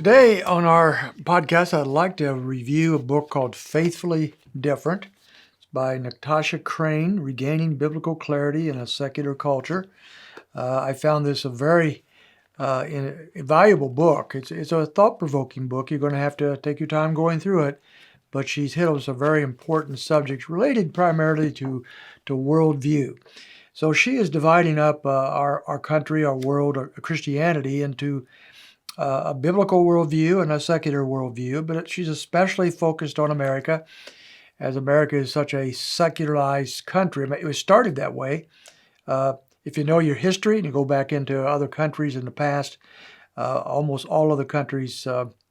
Today on our podcast, I'd like to review a book called Faithfully Different. It's by Natasha Crain, Regaining Biblical Clarity in a Secular Culture. I found this a very valuable book. It's a thought-provoking book. You're going to have to take your time going through it, but she's hit on some very important subjects related primarily to worldview. So she is dividing up our country, our world, our Christianity into a biblical worldview and a secular worldview, but she's especially focused on America, as America is such a secularized country. It was started that way. If you know your history and you go back into other countries in the past, almost all of the countries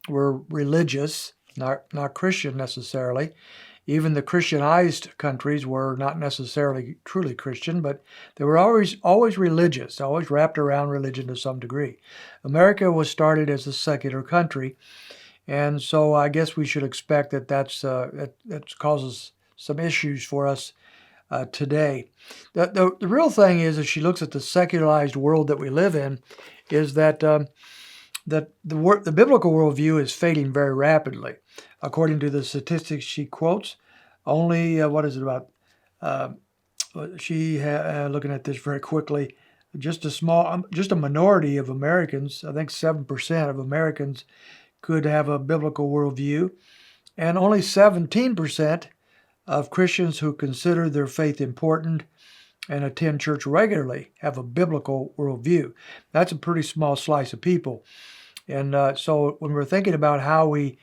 were religious, not Christian necessarily. Even the Christianized countries were not necessarily truly Christian, but they were always religious, always wrapped around religion to some degree. America was started as a secular country, and so I guess we should expect that that causes some issues for us today. The real thing is, as she looks at the secularized world that we live in, is that the biblical worldview is fading very rapidly. According to the statistics she quotes, only, looking at this very quickly, just a minority of Americans, I think 7% of Americans could have a biblical worldview, and only 17% of Christians who consider their faith important and attend church regularly have a biblical worldview. That's a pretty small slice of people. And so when we're thinking about how we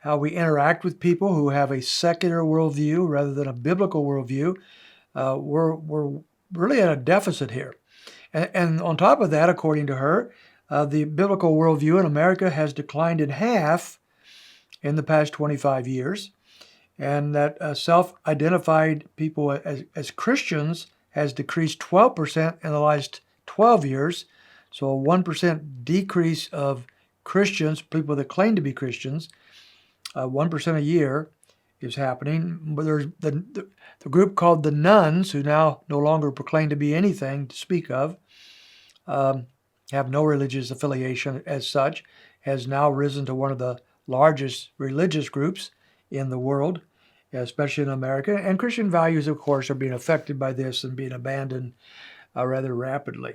interact with people who have a secular worldview rather than a biblical worldview, we're really at a deficit here. And on top of that, according to her, the biblical worldview in America has declined in half in the past 25 years, and that self-identified people as Christians has decreased 12% in the last 12 years. So a 1% decrease of Christians, people that claim to be Christians, 1% a year is happening. But there's the group called the nuns, who now no longer proclaim to be anything to speak of, have no religious affiliation as such, has now risen to one of the largest religious groups in the world, especially in America. And Christian values, of course, are being affected by this and being abandoned rather rapidly.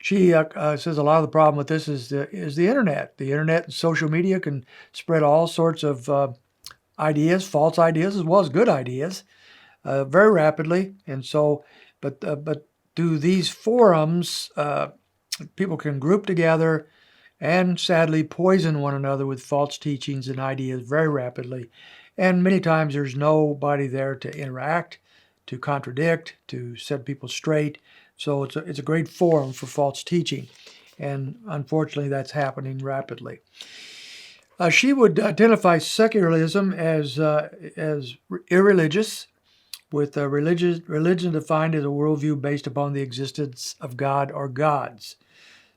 She says a lot of the problem with this is the internet. The internet and social media can spread all sorts of ideas, false ideas, as well as good ideas, very rapidly. And so, but through these forums, people can group together and sadly poison one another with false teachings and ideas very rapidly. And many times there's nobody there to interact, to contradict, to set people straight. So it's a great forum for false teaching, and unfortunately that's happening rapidly. She would identify secularism as irreligious, with religion defined as a worldview based upon the existence of God or gods.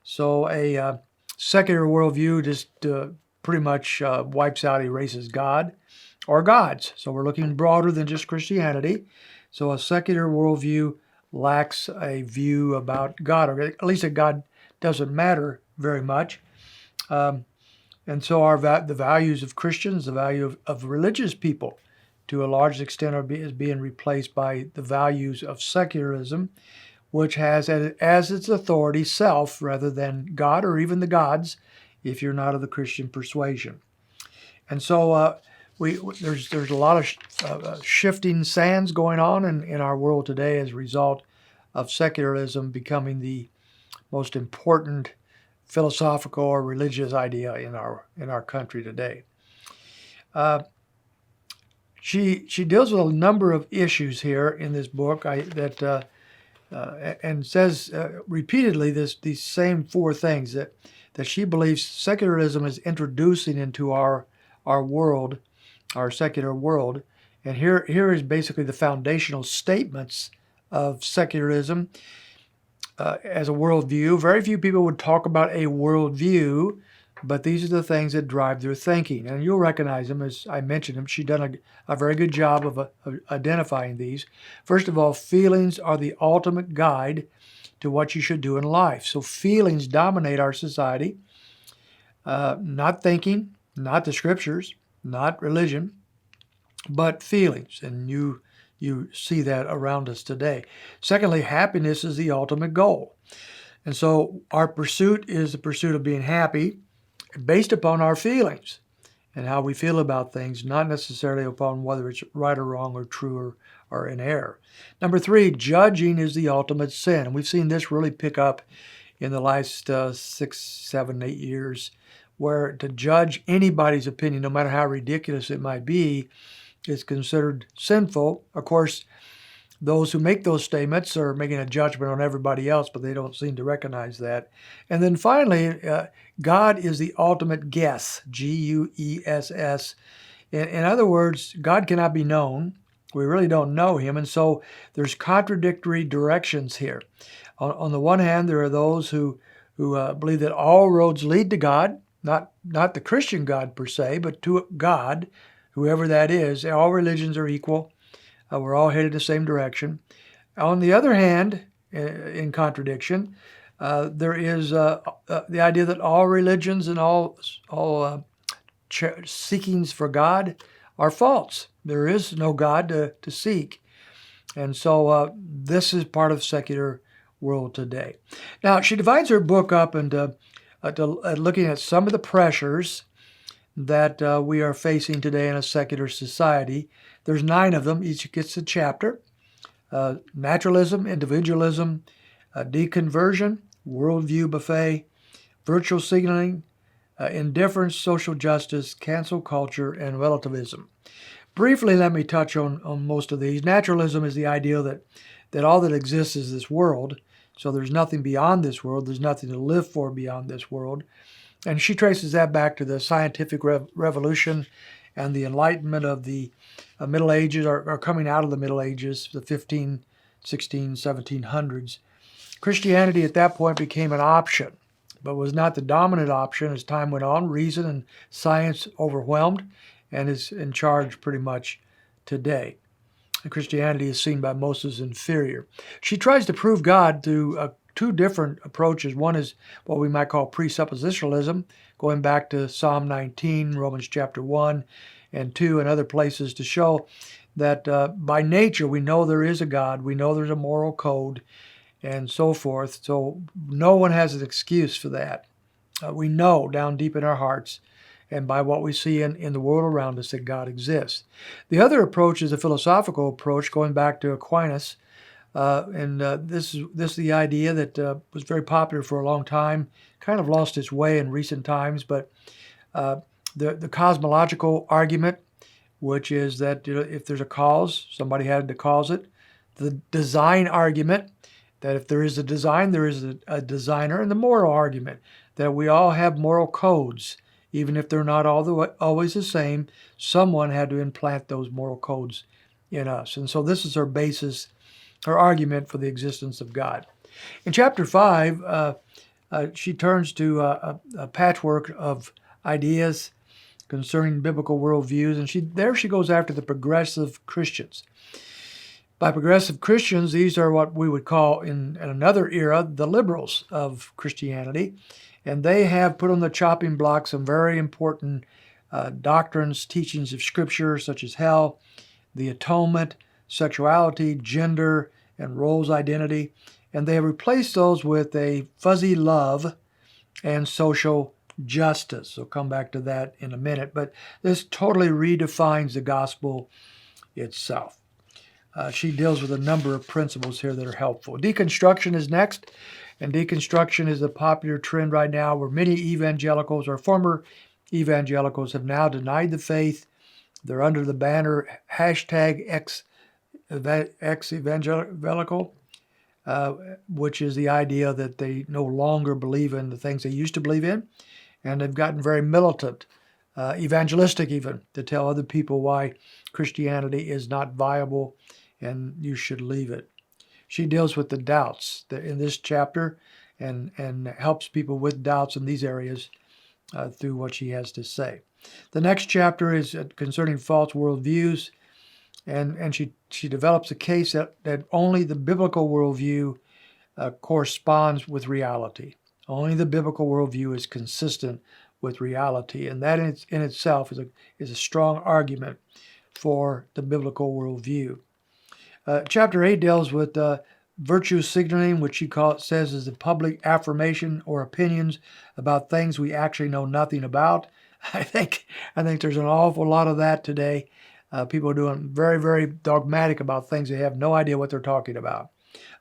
So a secular worldview just pretty much wipes out, erases God or gods. So we're looking broader than just Christianity. So a secular worldview lacks a view about God, or at least that God doesn't matter very much. And so the values of Christians, the value of religious people, to a large extent is being replaced by the values of secularism, which has as its authority self rather than God or even the gods, if you're not of the Christian persuasion. And so there's a lot of shifting sands going on in our world today as a result of secularism becoming the most important philosophical or religious idea in our country today. She deals with a number of issues here in this book and says repeatedly these same four things that she believes secularism is introducing into our world, our secular world. And here is basically the foundational statements of secularism as a worldview. Very few people would talk about a worldview, but these are the things that drive their thinking. And you'll recognize them, as I mentioned them. She's done a very good job of identifying these. First of all, feelings are the ultimate guide to what you should do in life. So feelings dominate our society. not thinking, not the scriptures, not religion, but feelings. And you see that around us today. Secondly, happiness is the ultimate goal. And so our pursuit is the pursuit of being happy based upon our feelings and how we feel about things, not necessarily upon whether it's right or wrong or true or in error. Number three, judging is the ultimate sin. And we've seen this really pick up in the last 6, 7, 8 years, where to judge anybody's opinion, no matter how ridiculous it might be, is considered sinful. Of course, those who make those statements are making a judgment on everybody else, but they don't seem to recognize that. And then finally, God is the ultimate guess, Guess. In other words, God cannot be known. We really don't know him, and so there's contradictory directions here. On the one hand, there are those who believe that all roads lead to God, not the Christian God per se, but to God, whoever that is. All religions are equal. We're all headed the same direction. On the other hand, in contradiction, there is the idea that all religions and all seekings for God are false. There is no God to seek. And so this is part of the secular world today. Now, she divides her book up into looking at some of the pressures that we are facing today in a secular society. There's 9 of them. Each gets a chapter. Naturalism, individualism, deconversion, worldview buffet, virtual signaling, indifference, social justice, cancel culture, and relativism. Briefly, let me touch on most of these. Naturalism is the idea that all that exists is this world, so there's nothing beyond this world. There's nothing to live for beyond this world. And she traces that back to the scientific revolution and the enlightenment of the Middle Ages, or coming out of the Middle Ages, the 15, 16, 1700s. Christianity at that point became an option, but was not the dominant option. As time went on, reason and science overwhelmed and is in charge pretty much today. And Christianity is seen by most as inferior. She tries to prove God through 2 different approaches. One is what we might call presuppositionalism, going back to Psalm 19, Romans chapter 1 and 2, and other places, to show that by nature we know there is a God, we know there's a moral code, and so forth. So no one has an excuse for that. We know down deep in our hearts and by what we see in the world around us that God exists. The other approach is a philosophical approach, going back to Aquinas. This is the idea that was very popular for a long time, kind of lost its way in recent times, but the cosmological argument, which is that if there's a cause, somebody had to cause it. The design argument, that if there is a design, there is a designer. And the moral argument, that we all have moral codes. Even if they're not always the same, someone had to implant those moral codes in us. And so this is her basis, her argument for the existence of God. In chapter 5, she turns to a patchwork of ideas concerning biblical worldviews, and there she goes after the progressive Christians. By progressive Christians, these are what we would call in another era the liberals of Christianity, and they have put on the chopping block some very important doctrines, teachings of Scripture, such as hell, the atonement, sexuality, gender, and roles identity, and they have replaced those with a fuzzy love and social justice. We'll come back to that in a minute, but this totally redefines the gospel itself. She deals with a number of principles here that are helpful. Deconstruction is next, and deconstruction is a popular trend right now where many evangelicals or former evangelicals have now denied the faith. They're under the banner hashtag ex-evangelical, which is the idea that they no longer believe in the things they used to believe in, and they've gotten very militant, evangelistic even, to tell other people why Christianity is not viable and you should leave it. She deals with the doubts in this chapter and helps people with doubts in these areas through what she has to say. The next chapter is concerning false worldviews, and she develops a case that only the biblical worldview corresponds with reality. Only the biblical worldview is consistent with reality. And that in itself is a strong argument for the biblical worldview. Chapter 8 deals with virtue signaling, which says is the public affirmation or opinions about things we actually know nothing about. I think there's an awful lot of that today. People are doing very, very dogmatic about things they have no idea what they're talking about.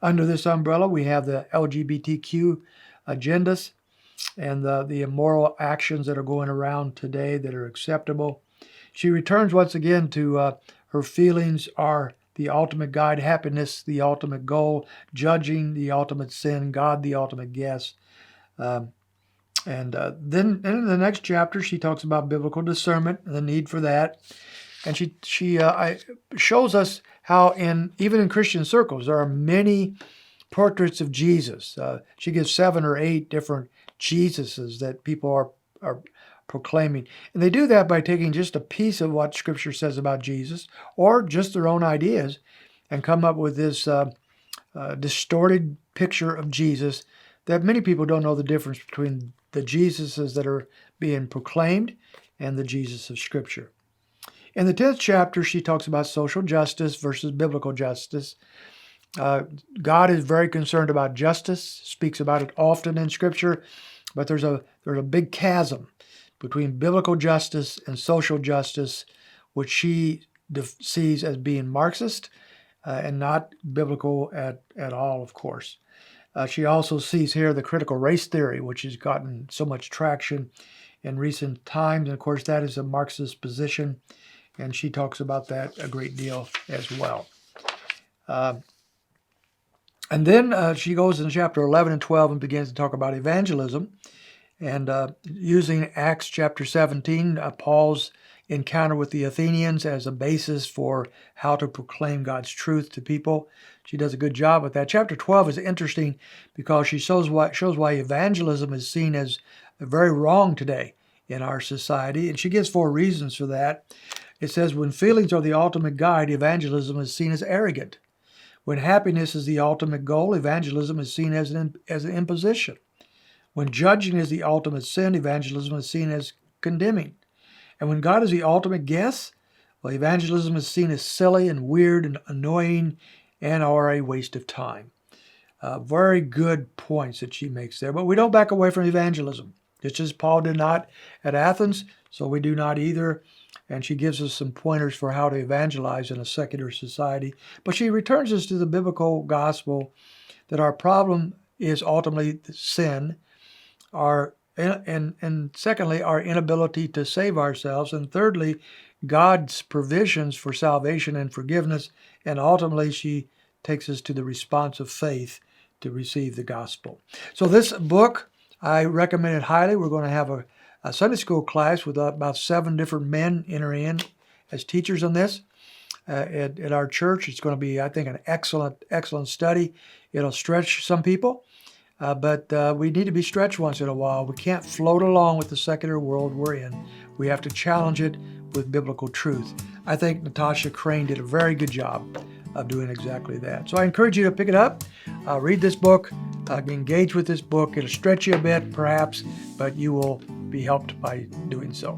Under this umbrella, we have the LGBTQ agendas and the immoral actions that are going around today that are acceptable. She returns once again to her feelings are the ultimate guide, happiness the ultimate goal, judging the ultimate sin, God the ultimate guest. Then in the next chapter, she talks about biblical discernment and the need for that. And she shows us how even in Christian circles, there are many portraits of Jesus. She gives 7 or 8 different Jesuses that people are proclaiming. And they do that by taking just a piece of what Scripture says about Jesus or just their own ideas and come up with this distorted picture of Jesus that many people don't know the difference between the Jesuses that are being proclaimed and the Jesus of Scripture. In the 10th chapter, she talks about social justice versus biblical justice. God is very concerned about justice, speaks about it often in Scripture, but there's a big chasm between biblical justice and social justice, which she sees as being Marxist and not biblical at all, of course. She also sees here the critical race theory, which has gotten so much traction in recent times. And of course, that is a Marxist position, and she talks about that a great deal as well. And then she goes in chapter 11 and 12 and begins to talk about evangelism. And using Acts chapter 17, Paul's encounter with the Athenians as a basis for how to proclaim God's truth to people. She does a good job with that. Chapter 12 is interesting because she shows why evangelism is seen as very wrong today in our society. And she gives 4 reasons for that. It says, when feelings are the ultimate guide, evangelism is seen as arrogant. When happiness is the ultimate goal, evangelism is seen as an imposition. When judging is the ultimate sin, evangelism is seen as condemning. And when God is the ultimate guest, well, evangelism is seen as silly and weird and annoying and or a waste of time. Very good points that she makes there. But we don't back away from evangelism. Just as Paul did not at Athens, so we do not either. And she gives us some pointers for how to evangelize in a secular society. But she returns us to the biblical gospel that our problem is ultimately sin, and secondly, our inability to save ourselves, and thirdly, God's provisions for salvation and forgiveness, and ultimately she takes us to the response of faith to receive the gospel. So this book, I recommend it highly. We're going to have a Sunday school class with about 7 different men entering in as teachers on this at our church. It's going to be, I think, an excellent study. It'll stretch some people. But we need to be stretched once in a while. We can't float along with the secular world we're in. We have to challenge it with biblical truth. I think Natasha Crain did a very good job of doing exactly that. So I encourage you to pick it up, read this book, engage with this book. It'll stretch you a bit, perhaps, but you will be helped by doing so.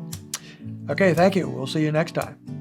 Okay, thank you. We'll see you next time.